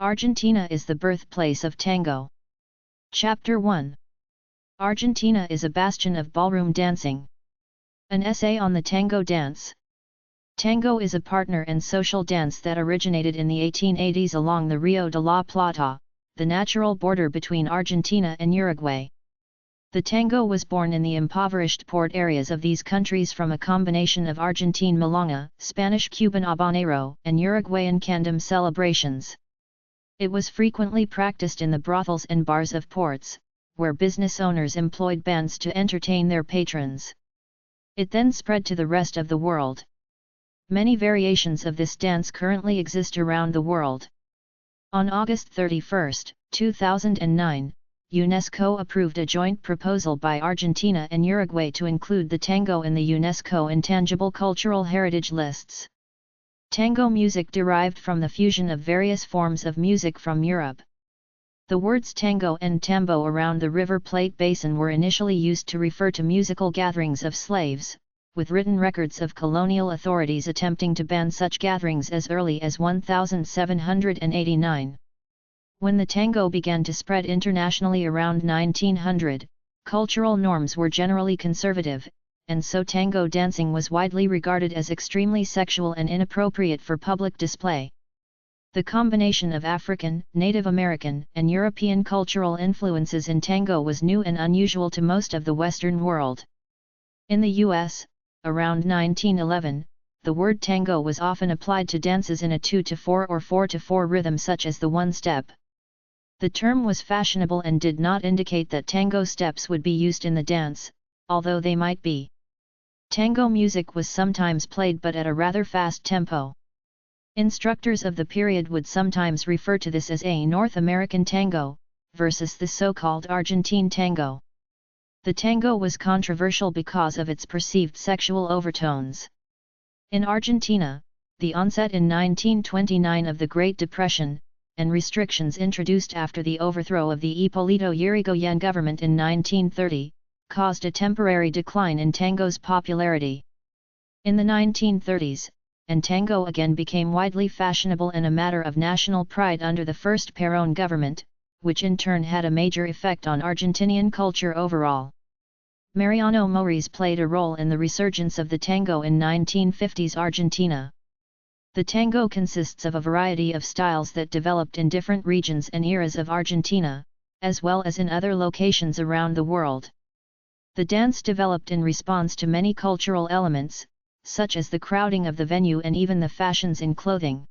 Argentina is the birthplace of tango. Chapter 1. Argentina is a bastion of ballroom dancing. An essay on the tango dance. Tango is a partner and social dance that originated in the 1880s along the Rio de la Plata, the natural border between Argentina and Uruguay. The tango was born in the impoverished port areas of these countries from a combination of Argentine milonga, Spanish Cuban habanero, and Uruguayan candom celebrations. It was frequently practiced in the brothels and bars of ports, where business owners employed bands to entertain their patrons. It then spread to the rest of the world. Many variations of this dance currently exist around the world. On August 31, 2009, UNESCO approved a joint proposal by Argentina and Uruguay to include the tango in the UNESCO Intangible Cultural Heritage lists. Tango music derived from the fusion of various forms of music from Europe. The words tango and tambo around the River Plate basin were initially used to refer to musical gatherings of slaves, with written records of colonial authorities attempting to ban such gatherings as early as 1789. When the tango began to spread internationally around 1900, cultural norms were generally conservative, and so tango dancing was widely regarded as extremely sexual and inappropriate for public display. The combination of African, Native American, and European cultural influences in tango was new and unusual to most of the Western world. In the U.S., around 1911, the word tango was often applied to dances in a 2-4 or 4-4 rhythm such as the one-step. The term was fashionable and did not indicate that tango steps would be used in the dance, although they might be. Tango music was sometimes played but at a rather fast tempo. Instructors of the period would sometimes refer to this as a North American tango, versus the so-called Argentine tango. The tango was controversial because of its perceived sexual overtones. In Argentina, the onset in 1929 of the Great Depression, and restrictions introduced after the overthrow of the Hipólito Yrigoyen government in 1930, caused a temporary decline in tango's popularity. In the 1930s, and tango again became widely fashionable and a matter of national pride under the first Perón government, which in turn had a major effect on Argentinian culture overall. Mariano Mores played a role in the resurgence of the tango in 1950s Argentina. The tango consists of a variety of styles that developed in different regions and eras of Argentina, as well as in other locations around the world. The dance developed in response to many cultural elements, such as the crowding of the venue and even the fashions in clothing.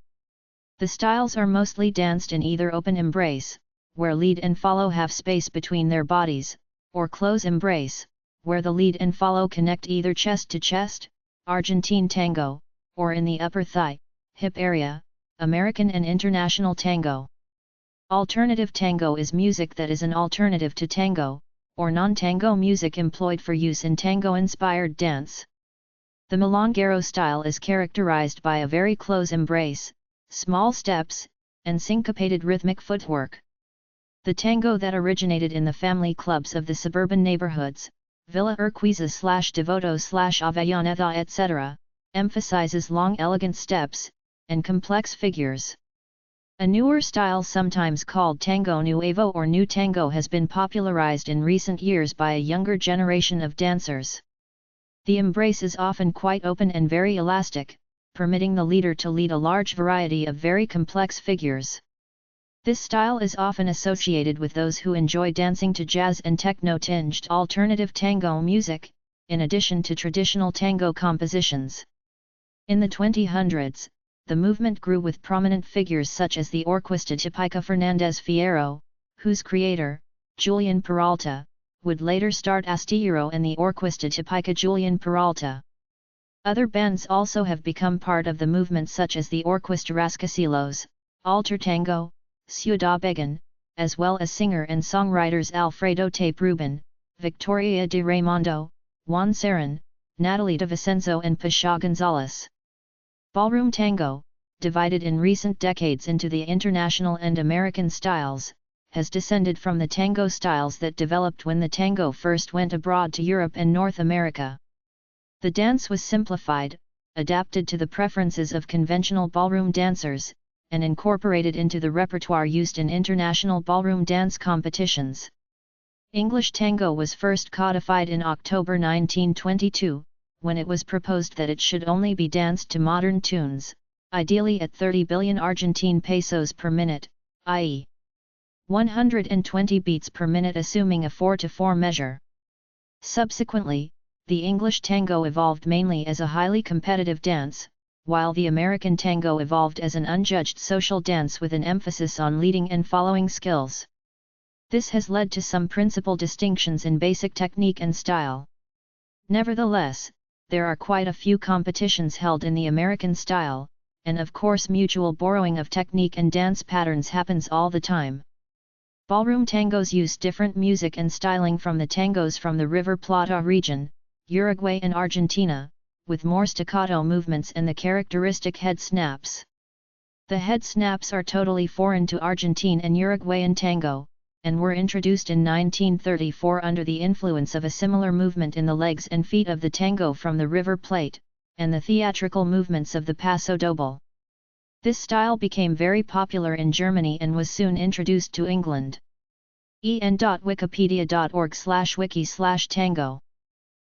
The styles are mostly danced in either open embrace, where lead and follow have space between their bodies, or close embrace, where the lead and follow connect either chest to chest, Argentine tango, or in the upper thigh, hip area, American and international tango. Alternative tango is music that is an alternative to tango, or non-tango music employed for use in tango-inspired dance. The milonguero style is characterized by a very close embrace, small steps, and syncopated rhythmic footwork. The tango that originated in the family clubs of the suburban neighborhoods, Villa Urquiza/Devoto/Avellaneda etc., emphasizes long elegant steps, and complex figures. A newer style sometimes called tango nuevo or new tango has been popularized in recent years by a younger generation of dancers. The embrace is often quite open and very elastic, permitting the leader to lead a large variety of very complex figures. This style is often associated with those who enjoy dancing to jazz and techno-tinged alternative tango music, in addition to traditional tango compositions. In the 2000s, the movement grew with prominent figures such as the Orquesta Típica Fernández Fierro, whose creator, Julian Peralta, would later start Astillero and the Orquesta Típica Julian Peralta. Other bands also have become part of the movement such as the Orquesta Rascacielos, Alter Tango, Ciudad Began, as well as singer and songwriters Alfredo Tape Rubin, Victoria de Raimundo, Juan Serran, Natalie de Vicenzo and Pasha Gonzalez. Ballroom tango, divided in recent decades into the international and American styles, has descended from the tango styles that developed when the tango first went abroad to Europe and North America. The dance was simplified, adapted to the preferences of conventional ballroom dancers, and incorporated into the repertoire used in international ballroom dance competitions. English tango was first codified in October 1922, when it was proposed that it should only be danced to modern tunes, ideally at 30 billion Argentine pesos per minute, i.e. 120 beats per minute, assuming a 4/4 measure. Subsequently, the English tango evolved mainly as a highly competitive dance, while the American tango evolved as an unjudged social dance with an emphasis on leading and following skills. This has led to some principal distinctions in basic technique and style. Nevertheless, there are quite a few competitions held in the American style, and of course mutual borrowing of technique and dance patterns happens all the time. Ballroom tangos use different music and styling from the tangos from the River Plata region, Uruguay and Argentina, with more staccato movements and the characteristic head snaps. The head snaps are totally foreign to Argentine and Uruguayan tango, and were introduced in 1934 under the influence of a similar movement in the legs and feet of the tango from the River Plate, and the theatrical movements of the Paso Doble. This style became very popular in Germany and was soon introduced to England. en.wikipedia.org/wiki/tango.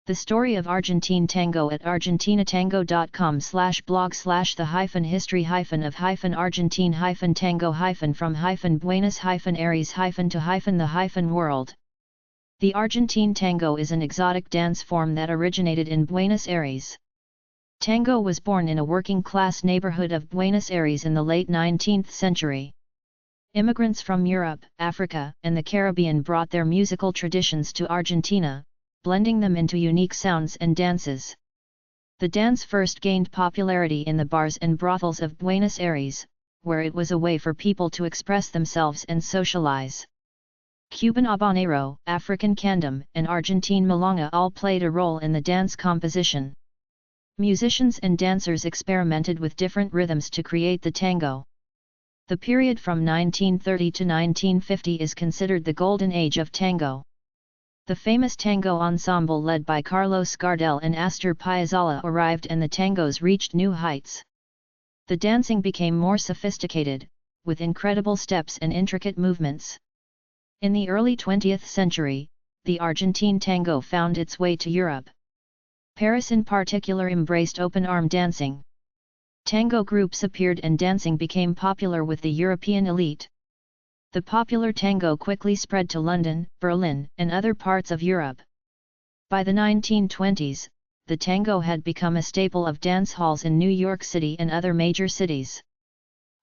The story of Argentine tango at argentinatango.com/blog/the-history-of-Buenos-Aires-to-the-world. The Argentine tango is an exotic dance form that originated in Buenos Aires. Tango was born in a working-class neighborhood of Buenos Aires in the late 19th century. Immigrants from Europe, Africa, and the Caribbean brought their musical traditions to Argentina, blending them into unique sounds and dances. The dance first gained popularity in the bars and brothels of Buenos Aires, where it was a way for people to express themselves and socialize. Cuban habanero, African candom, and Argentine milonga all played a role in the dance composition. Musicians and dancers experimented with different rhythms to create the tango. The period from 1930 to 1950 is considered the golden age of tango. The famous tango ensemble led by Carlos Gardel and Astor Piazzolla arrived and the tangos reached new heights. The dancing became more sophisticated, with incredible steps and intricate movements. In the early 20th century, the Argentine tango found its way to Europe. Paris in particular embraced open-arm dancing. Tango groups appeared and dancing became popular with the European elite. The popular tango quickly spread to London, Berlin, and other parts of Europe. By the 1920s, the tango had become a staple of dance halls in New York City and other major cities.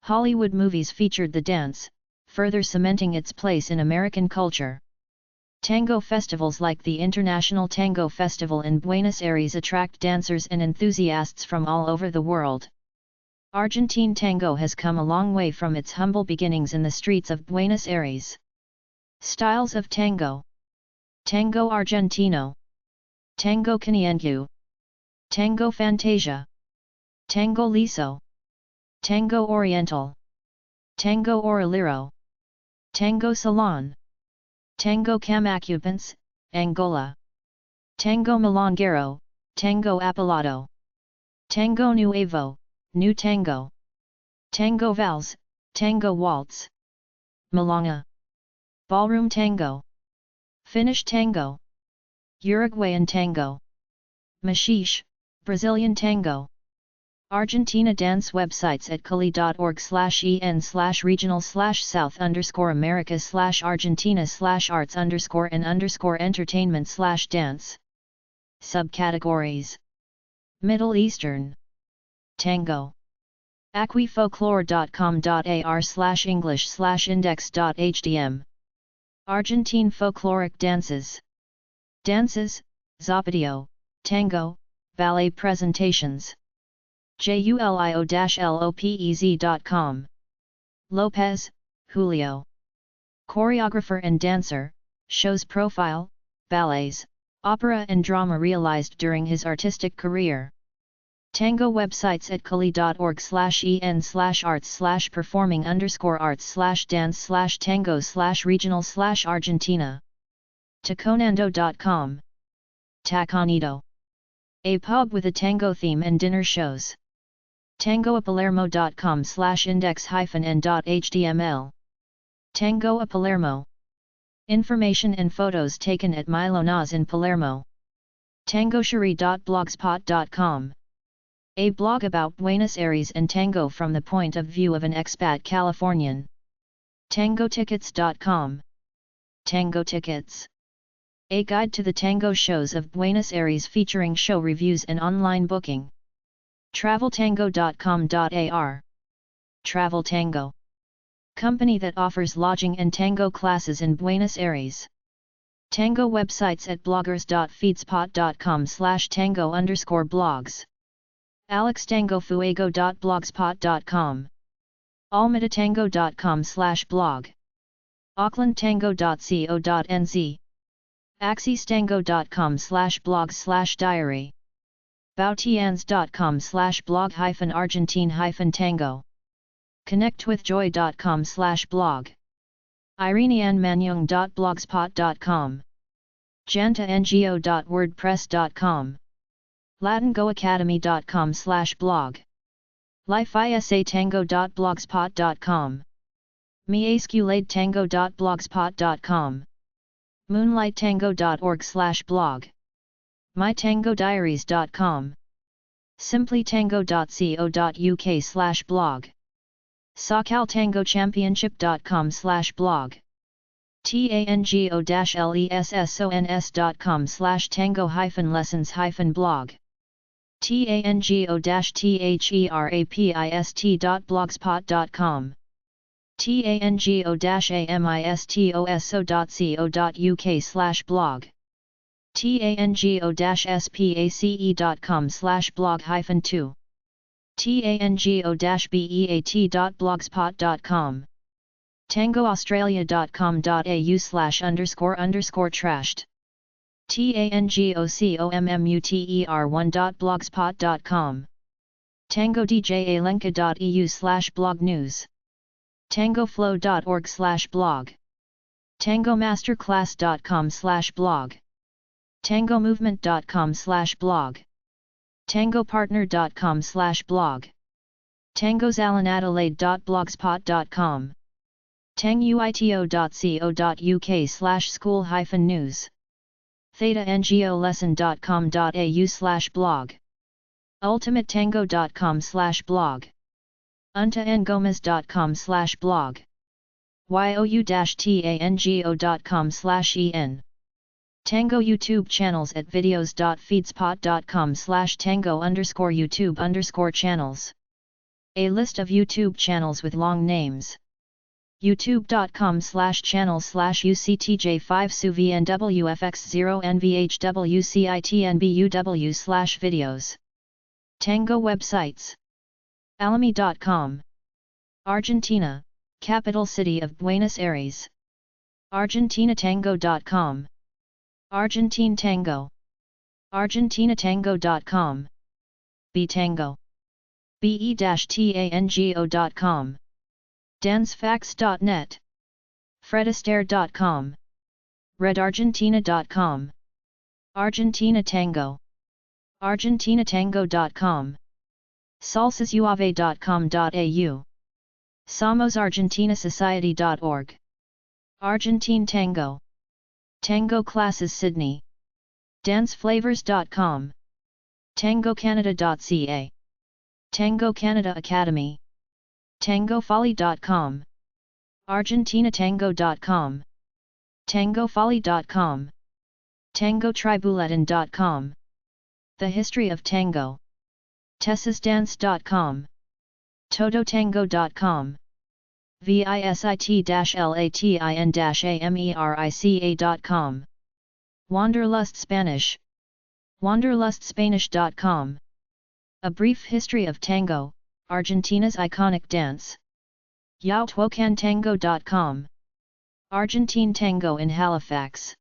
Hollywood movies featured the dance, further cementing its place in American culture. Tango festivals like the International Tango Festival in Buenos Aires attract dancers and enthusiasts from all over the world. Argentine tango has come a long way from its humble beginnings in the streets of Buenos Aires. Styles of tango: Tango Argentino, Tango Caniengue, Tango Fantasia, Tango Liso, Tango Oriental, Tango Orelero, Tango Salon, Tango Camacupens, Angola, Tango Milonguero, Tango Apilado, Tango Nuevo, New Tango, Tango Vals, Tango Waltz, Milonga, Ballroom Tango, Finnish Tango, Uruguayan Tango, Machiche, Brazilian Tango. Argentina dance websites at cali.org/en/regional/south_america/argentina/arts_and_entertainment/dance. Subcategories: Middle Eastern Tango, aquifolklore.com.ar/english/index.hdm. Argentine folkloric dances. Dances, zapatillo, tango, ballet presentations. julio-lopez.com. Lopez, Julio. Choreographer and dancer, shows profile, ballets, opera and drama realized during his artistic career. Tango websites at cali.org/en/arts/performing_arts/dance/tango/regional/Argentina. Taconando.com. Taconito. A pub with a tango theme and dinner shows. tangoapalermo.com/index-n.html. Tango a Palermo. Information and photos taken at Milonas in Palermo. tangoshari.blogspot.com. A blog about Buenos Aires and tango from the point of view of an expat Californian. tangotickets.com. Tango Tickets. A guide to the tango shows of Buenos Aires featuring show reviews and online booking. traveltango.com.ar. Travel Tango. Company that offers lodging and tango classes in Buenos Aires. Tango websites at bloggers.feedspot.com/tango_blogs. alextangofuego.blogspot.com. almadatango.com/blog. aucklandtango.co.nz. axistango.com/blog/diary. bautians.com/blog-argentine-tango. connectwithjoy.com/blog. ireneanmanyung.blogspot.com. jantango.wordpress.com. latingoacademy.com/blog. lifeisatango.blogspot.com. miesculadetango.blogspot.com. moonlighttango.org/blog. mytangodiaries.com. simplytango.co.uk/blog. socaltangochampionship.com/blog. tango-lessons.com/blog. tango-therapist.blogspot.com. tango-amistoso.co.uk/blog. tango-space.com/blog-2. tango-beat.blogspot.com. tangoaustralia.com.au/_trashed. tangocommmuter1.blogspot.com. tangodjalenka.eu/blog news. tangoflow.org/blog. tangomasterclass.com/blog. tangomovement.com/blog. tangopartner.com/blog. tangozalanadelaide.blogspot.com. tanguito.co.uk/school-news. thetango-lesson.com.au/blog. ultimatetango.com/blog. untangomez.com/blog. you-tango.com/en. Tango YouTube channels at videos.feedspot.com/tango_YouTube_channels. A list of YouTube channels with long names. youtube.com/channels/UCTJ5SUVNWFX0NVHWCITNBUW/videos. Tango websites. alamy.com. Argentina, capital city of Buenos Aires. argentinatango.com. Argentine Tango. argentinatango.com. btango. be-tango.com. dansfax.net. fredistaire.com. redargentina.com. Argentina Tango. argentinatango.com. salsasuave.com.au. samosargentinasociety.org. Argentine Tango. Tango Classes Sydney. danceflavors.com. tangocanada.ca. Tango Canada Academy. tangofolly.com. argentinatango.com. tangofolly.com. tangotribuletin.com. The History of Tango. tessasdance.com. todotango.com. visit-latin-america.com. Wanderlust Spanish. wanderlustspanish.com. A Brief History of Tango, Argentina's iconic dance. yautwocantango.com. Argentine Tango in Halifax.